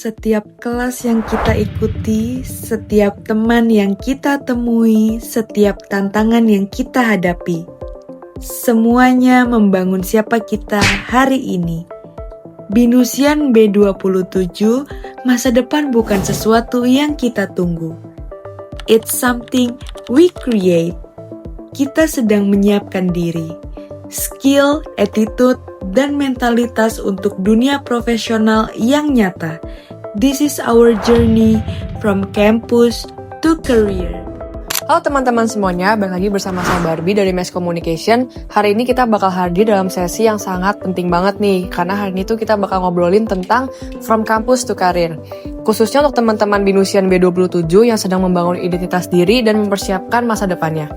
setiap kelas yang kita ikuti, setiap teman yang kita temui, setiap tantangan yang kita hadapi. Semuanya membangun siapa kita hari ini. Binusian B27, masa depan bukan sesuatu yang kita tunggu. It's something we create. Kita sedang menyiapkan diri, skill, attitude, dan mentalitas untuk dunia profesional yang nyata. This is our journey from campus to career. Halo teman-teman semuanya, balik lagi bersama saya Barbie dari Mass Communication. Hari ini kita bakal hadir dalam sesi yang sangat penting banget nih, karena hari ini tuh kita bakal ngobrolin tentang From Campus to Career. Khususnya untuk teman-teman Binusian B27 yang sedang membangun identitas diri dan mempersiapkan masa depannya.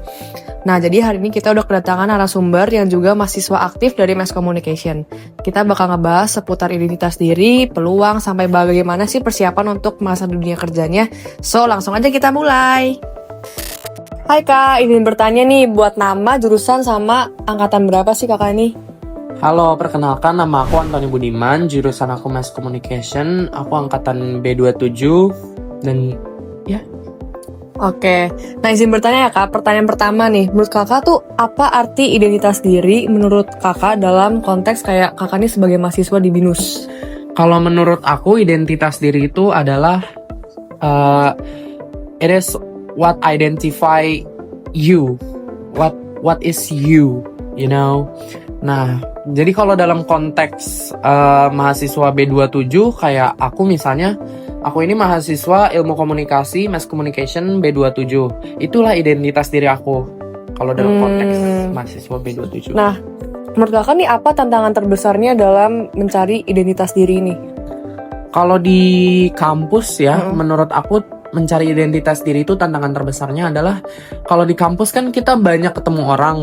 Nah, jadi hari ini kita udah kedatangan narasumber yang juga mahasiswa aktif dari Mass Communication. Kita bakal ngebahas seputar identitas diri, peluang, sampai bagaimana sih persiapan untuk masa dunia kerjanya. So, langsung aja kita mulai. Hai Kak, ingin bertanya nih, buat nama, jurusan, sama angkatan berapa sih Kakak ini? Halo, perkenalkan nama aku Antoni Budiman, jurusan aku Mass Communication, aku angkatan B27, dan ya. Oke, nah izin bertanya ya Kak, pertanyaan pertama nih, menurut Kakak tuh apa arti identitas diri menurut Kakak dalam konteks kayak Kakak ini sebagai mahasiswa di BINUS? Kalau menurut aku, identitas diri itu adalah, it is what identify you, what is you, you know. Nah, jadi kalau dalam konteks mahasiswa B27 kayak aku misalnya, aku ini mahasiswa ilmu komunikasi, mass communication B27. Itulah identitas diri aku kalau dalam konteks mahasiswa B27. Nah, menurut Kakak nih apa tantangan terbesarnya dalam mencari identitas diri ini? Kalau di kampus ya, menurut aku mencari identitas diri itu tantangan terbesarnya adalah kalau di kampus kan kita banyak ketemu orang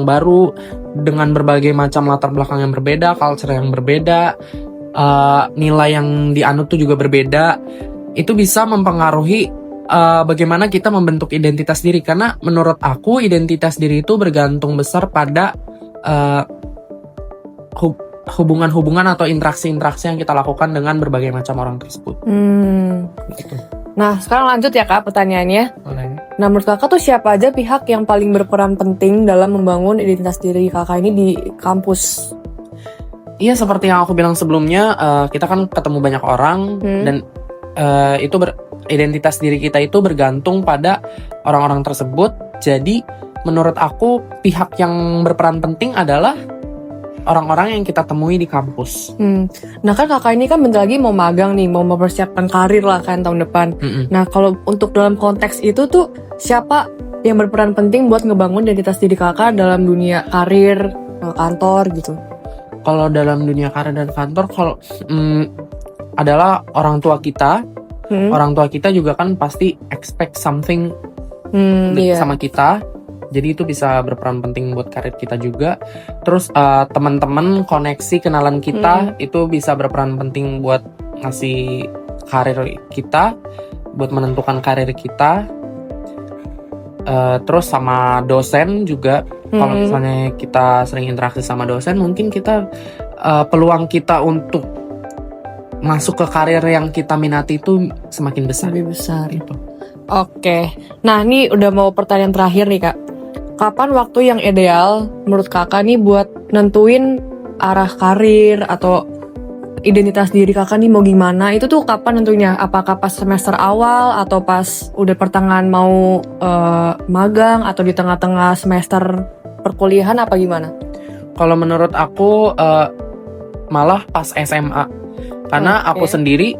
baru dengan berbagai macam latar belakang yang berbeda, culture yang berbeda, nilai yang dianut tuh juga berbeda. Itu bisa mempengaruhi bagaimana kita membentuk identitas diri, karena menurut aku identitas diri itu bergantung besar pada hubungan-hubungan atau interaksi-interaksi yang kita lakukan dengan berbagai macam orang tersebut. Gitu. Nah, sekarang lanjut ya Kak pertanyaannya. Boleh. Nah, menurut Kakak tuh siapa aja pihak yang paling berperan penting dalam membangun identitas diri Kakak ini di kampus? Iya, seperti yang aku bilang sebelumnya, kita kan ketemu banyak orang dan itu identitas diri kita itu bergantung pada orang-orang tersebut. Jadi, menurut aku pihak yang berperan penting adalah orang-orang yang kita temui di kampus. Nah kan Kakak ini kan bentar lagi mau magang nih, mau mempersiapkan karir lah kan tahun depan. Nah kalau untuk dalam konteks itu tuh siapa yang berperan penting buat ngebangun identitas diri Kakak dalam dunia karir, kantor gitu? Kalau dalam dunia karir dan kantor, kalau adalah orang tua kita. Orang tua kita juga kan pasti expect something sama kita. Jadi itu bisa berperan penting buat karir kita juga. Terus teman-teman, koneksi, kenalan kita itu bisa berperan penting buat ngasih karir kita, buat menentukan karir kita. Terus sama dosen juga. Kalau misalnya kita sering interaksi sama dosen, mungkin kita peluang kita untuk masuk ke karir yang kita minati itu semakin besar. Lebih besar. Gitu. Oke. Nah ini udah mau pertanyaan terakhir nih Kak. Kapan waktu yang ideal menurut Kakak nih buat nentuin arah karir atau identitas diri Kakak nih mau gimana? Itu tuh kapan nentunya? Apakah pas semester awal atau pas udah pertengahan mau magang atau di tengah-tengah semester perkuliahan apa gimana? Kalau menurut aku malah pas SMA. Karena aku sendiri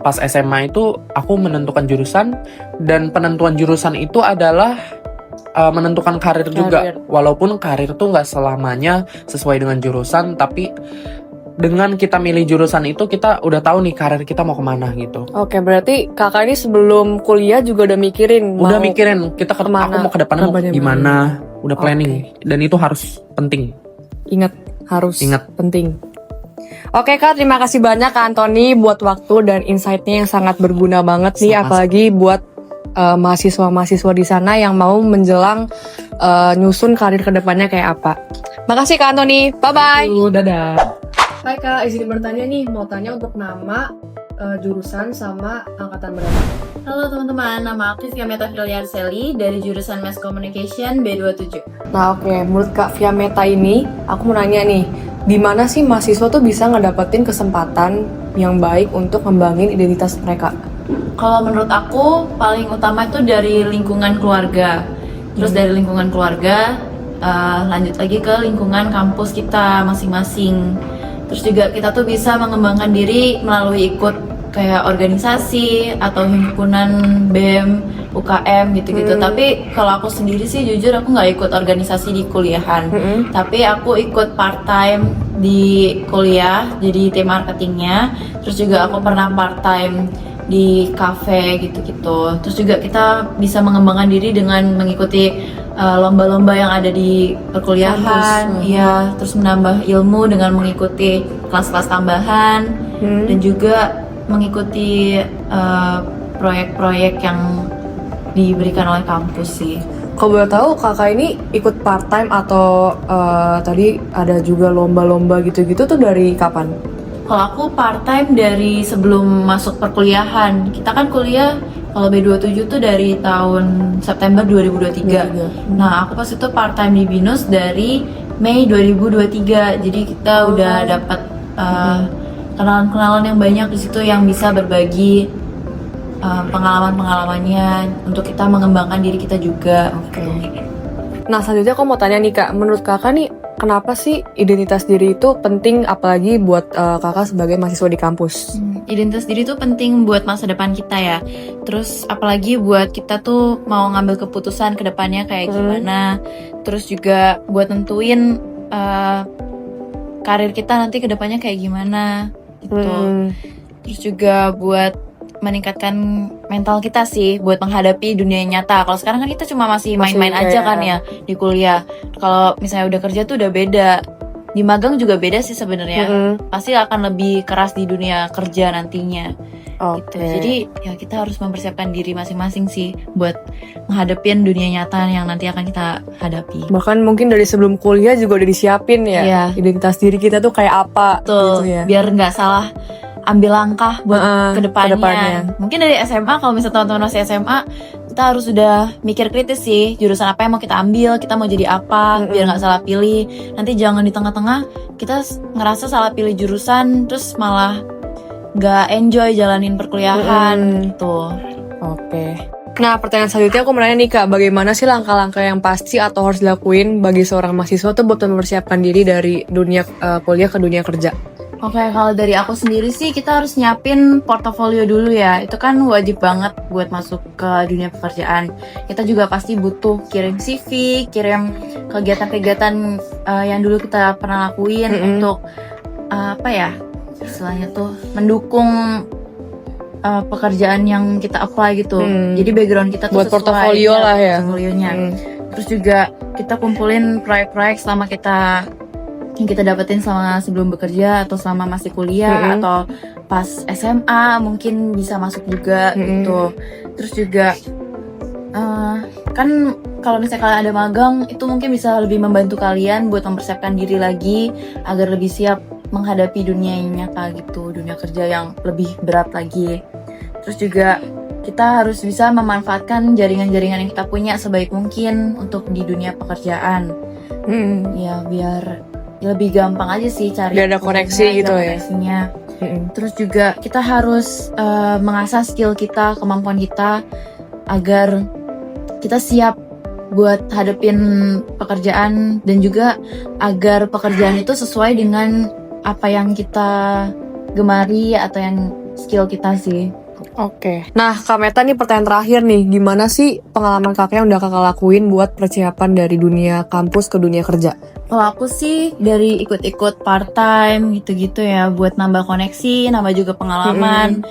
pas SMA itu aku menentukan jurusan, dan penentuan jurusan itu adalah menentukan karir juga. Walaupun karir tuh nggak selamanya sesuai dengan jurusan, tapi dengan kita milih jurusan itu kita udah tahu nih karir kita mau kemana gitu. Oke, berarti Kakak ini sebelum kuliah juga udah mikirin kita aku mau ke depannya mau gimana, udah planning. Dan itu harus penting. Ingat penting. Oke Kak, terima kasih banyak Kak Antoni buat waktu dan insight-nya yang sangat berguna banget nih, apalagi buat mahasiswa-mahasiswa di sana yang mau menjelang nyusun karir kedepannya kayak apa. Makasih Kak Antoni, bye-bye. Dadah. Hai Kak, izin bertanya nih, mau tanya untuk nama, jurusan sama angkatan berapa? Halo teman-teman, nama aku Fiameta Filiarseli dari jurusan Mass Communication B27. Nah oke, menurut Kak Fiameta ini, aku mau nanya nih, di mana sih mahasiswa tuh bisa ngedapetin kesempatan yang baik untuk ngembangin identitas mereka? Kalau menurut aku, paling utama itu dari lingkungan keluarga. Terus dari lingkungan keluarga, lanjut lagi ke lingkungan kampus kita masing-masing. Terus juga kita tuh bisa mengembangkan diri melalui ikut kayak organisasi atau himpunan BEM, UKM gitu-gitu. Tapi kalau aku sendiri sih jujur aku nggak ikut organisasi di kuliahan. Tapi aku ikut part time di kuliah jadi tim marketingnya. Terus juga aku pernah part time di cafe gitu-gitu. Terus juga kita bisa mengembangkan diri dengan mengikuti lomba-lomba yang ada di perkuliahan, iya, terus menambah ilmu dengan mengikuti kelas-kelas tambahan dan juga mengikuti proyek-proyek yang diberikan oleh kampus sih. Kalau boleh tahu kakak ini ikut part time atau tadi ada juga lomba-lomba gitu-gitu tuh dari kapan? Kalau aku part time dari sebelum masuk perkuliahan. Kita kan kuliah kalau B27 tuh dari tahun September 2023. Nah, aku pas itu part time di BINUS dari Mei 2023. Jadi kita udah dapat kenalan-kenalan yang banyak di situ yang bisa berbagi pengalaman-pengalamannya untuk kita mengembangkan diri kita juga. Oke. Nah, selanjutnya aku mau tanya nih Kak, menurut kakak nih kenapa sih identitas diri itu penting apalagi buat kakak sebagai mahasiswa di kampus? Identitas diri itu penting buat masa depan kita ya. Terus apalagi buat kita tuh mau ngambil keputusan ke depannya kayak gimana. Terus juga buat nentuin karir kita nanti ke depannya kayak gimana gitu. Terus juga buat meningkatkan mental kita sih buat menghadapi dunia nyata. Kalau sekarang kan kita cuma masih main-main aja kan ya di kuliah. Kalau misalnya udah kerja tuh udah beda. Di magang juga beda sih sebenarnya. Pasti akan lebih keras di dunia kerja nantinya. Gitu. Jadi ya kita harus mempersiapkan diri masing-masing sih buat menghadapin dunia nyata yang nanti akan kita hadapi. Bahkan mungkin dari sebelum kuliah juga udah disiapin ya. Iya. Identitas diri kita tuh kayak apa Betul, gitu ya. biar nggak salah ambil langkah buat kedepannya. Mungkin dari SMA, kalau misalnya teman-teman masih SMA, kita harus sudah mikir kritis sih jurusan apa yang mau kita ambil, kita mau jadi apa, biar nggak salah pilih. Nanti jangan di tengah-tengah kita ngerasa salah pilih jurusan, terus malah nggak enjoy jalanin perkuliahan gitu. Oke. Nah, pertanyaan selanjutnya aku mau nanya nih Kak, bagaimana sih langkah-langkah yang pasti atau harus dilakuin bagi seorang mahasiswa tuh buat mempersiapkan diri dari dunia kuliah ke dunia kerja? Oke, kalau dari aku sendiri sih kita harus nyiapin portofolio dulu ya. Itu kan wajib banget buat masuk ke dunia pekerjaan. Kita juga pasti butuh kirim CV, kirim kegiatan-kegiatan yang dulu kita pernah lakuin untuk apa ya? Istilahnya tuh mendukung pekerjaan yang kita apply gitu. Jadi background kita tuh buat sesuai portofolio lah ya. Portofolionya. Terus juga kita kumpulin proyek-proyek selama yang kita dapetin selama sebelum bekerja atau selama masih kuliah atau pas SMA mungkin bisa masuk juga gitu. Terus juga kan kalau misalnya kalian ada magang itu mungkin bisa lebih membantu kalian buat mempersiapkan diri lagi agar lebih siap menghadapi dunia yang nyata gitu, dunia kerja yang lebih berat lagi. Terus juga kita harus bisa memanfaatkan jaringan-jaringan yang kita punya sebaik mungkin untuk di dunia pekerjaan. Ya biar lebih gampang aja sih cari. Gak ada koneksi gitu ya. Terus juga kita harus mengasah skill kita, kemampuan kita agar kita siap buat hadapin pekerjaan dan juga agar pekerjaan itu sesuai dengan apa yang kita gemari atau yang skill kita sih. Oke. Nah, Kak Meta nih pertanyaan terakhir nih, gimana sih pengalaman kakak yang udah kakak lakuin buat persiapan dari dunia kampus ke dunia kerja? Kalau aku sih dari ikut-ikut part time gitu-gitu ya buat nambah koneksi, nambah juga pengalaman.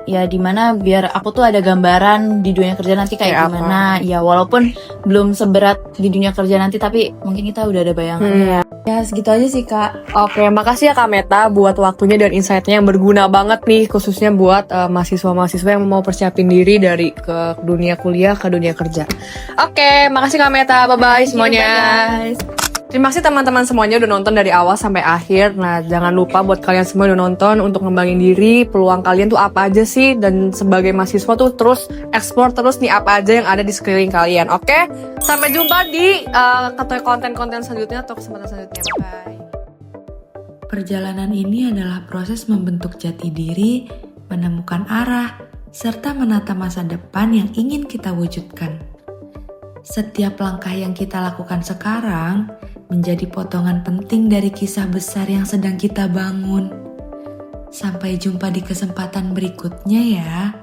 Ya dimana biar aku tuh ada gambaran di dunia kerja nanti kayak gimana. Ya walaupun belum seberat di dunia kerja nanti tapi mungkin kita udah ada bayangannya. Ya segitu aja sih Kak. Oke, makasih ya Kak Meta buat waktunya dan insight-nya yang berguna banget nih, khususnya buat mahasiswa-mahasiswa yang mau persiapin diri dari ke dunia kuliah ke dunia kerja. Oke, makasih Kak Meta. Bye-bye semuanya. Bye guys. Terima kasih teman-teman semuanya udah nonton dari awal sampai akhir. Nah, jangan lupa buat kalian semua udah nonton untuk ngembangin diri, peluang kalian tuh apa aja sih, dan sebagai mahasiswa tuh terus explore terus nih apa aja yang ada di sekeliling kalian. Oke? Sampai jumpa di konten-konten selanjutnya atau kesempatan selanjutnya. Bye. Perjalanan ini adalah proses membentuk jati diri, menemukan arah, serta menata masa depan yang ingin kita wujudkan. Setiap langkah yang kita lakukan sekarang menjadi potongan penting dari kisah besar yang sedang kita bangun. Sampai jumpa di kesempatan berikutnya ya.